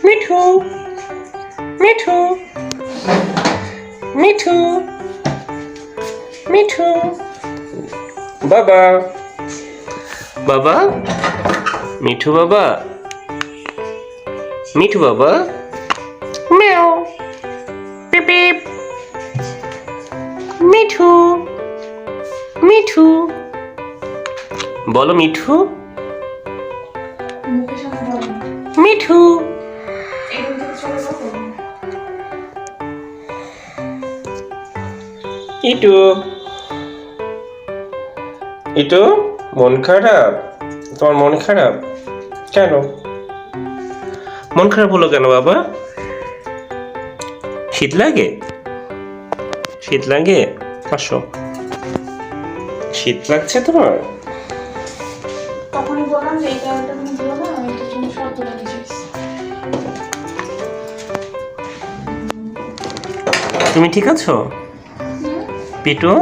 মিঠু মিঠু মিঠু মিঠু বাবা বাবা মিঠু বাবা মিঠু বাবা মিয়াও পিপ পিপ মিঠু মিঠু বলো মিঠু মিঠু ইটু ইটু মন খারাপ তোমার মন খারাপ কেন মন খারাপ হলো কেন বাবা শীত লাগে শীত লাগে আসো শীত লাগছে তোমার তখনই বললাম যে এটা তুমি দিও না আমি একটু জন্য শর্ত লাগিয়েছি তুমি ঠিক আছো পিটু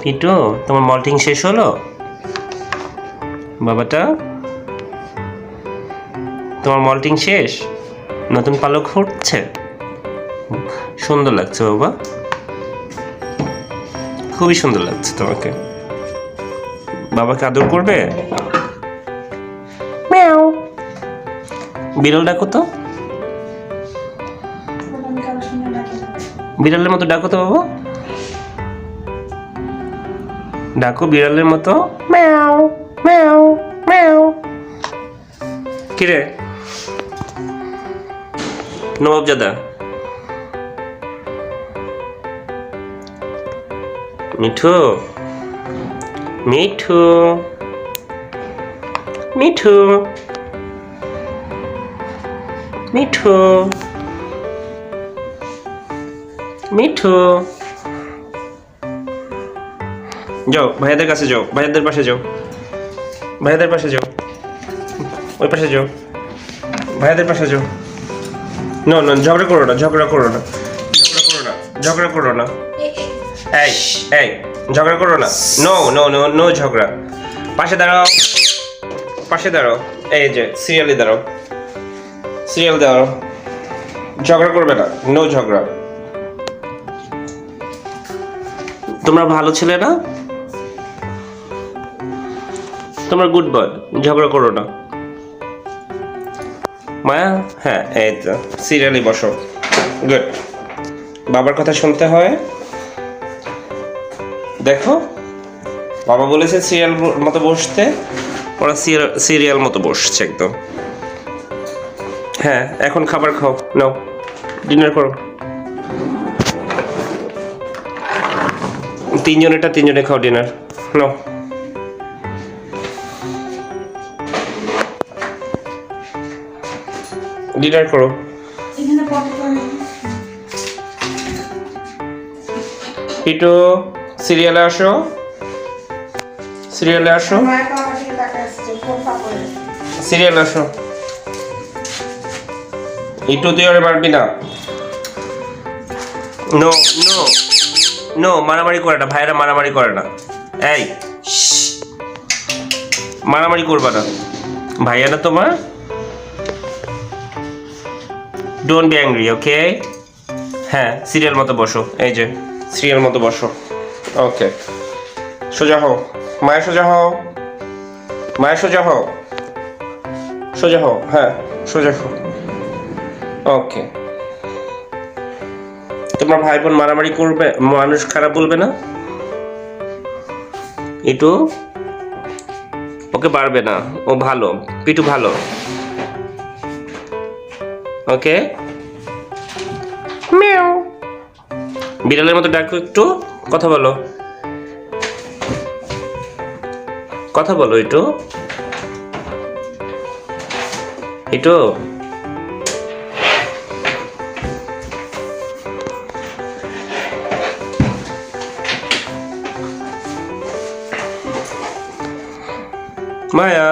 পিটু তোমার মল্টিং শেষ হলো বাবাটা তোমার মল্টিং শেষ নতুন পালক ফুটছে সুন্দর লাগছে বাবা খুবই সুন্দর লাগছে তোমাকে বাবাকে আদর করবে মিয়াও বিড়াল ডাকো তো বিড়ালের মতো ডাকো তো বাবা ডাকো বিড়ালের মতো মিয়াও মিয়াও মিয়াও কিরে নবাবজাদা মিঠু মিঠু মিঠু মিঠু মিঠু যাও ভাইয়াদের কাছে যাও ভাইয়াদের পাশে যাও ভাইয়াদের পাশে যাও ওই পাশে যাও ভাইয়াদের পাশে যাও নো নো ঝগড়া করো না ঝগড়া করো না ঝগড়া করো না ঝগড়া করো না এই এই ঝগড়া করো না নো নো নো নো ঝগড়া পাশে দাঁড়াও পাশে দাঁড়াও এই যে সিরিয়ালে দাঁড়াও সিরিয়াল দাঁড়াও ঝগড়া করবে না নো ঝগড়া তোমরা ভালো ছেলে না তোমরা গুড বয় ঝগড়া করো না মায়া হ্যাঁ এই তো সিরিয়ালে বসো গুড বাবার কথা শুনতে হয় দেখো বাবা বলেছে সিরিয়াল মতো বসতে ওরা সিরিয়াল মতো বসছে একদম হ্যাঁ এখন খাবার খাও নাও ডিনার করো তিনজনে খাও ডিনার নাও ডিনার করো পিটু সিরিয়ালে আসো সিরিয়ালে আসো সিরিয়ালে আসো ইটু তুই ওরে পারবি না নো নো নো মারামারি করে না ভাইরা মারামারি করে না এই মারামারি করবা না ভাইয়া না তোমার ডোন্ট বি অ্যাংরি ওকে হ্যাঁ সিরিয়াল মতো বসো এই যে সিরিয়াল মতো বসো ওকে সোজা হও মায়ের সোজা হও মায়ের সোজা হও সোজা হও হ্যাঁ সোজা হও ওকে তোমার ভাই বোন মারামারি করবে মানুষ খারাপ বলবে না ইটু ওকে পারবে না ও ভালো পিটু ভালো ওকে মিয়াও বিড়ালের মতো ডাকো একটু কথা বলো কথা বলো ইটু ইটু মায়া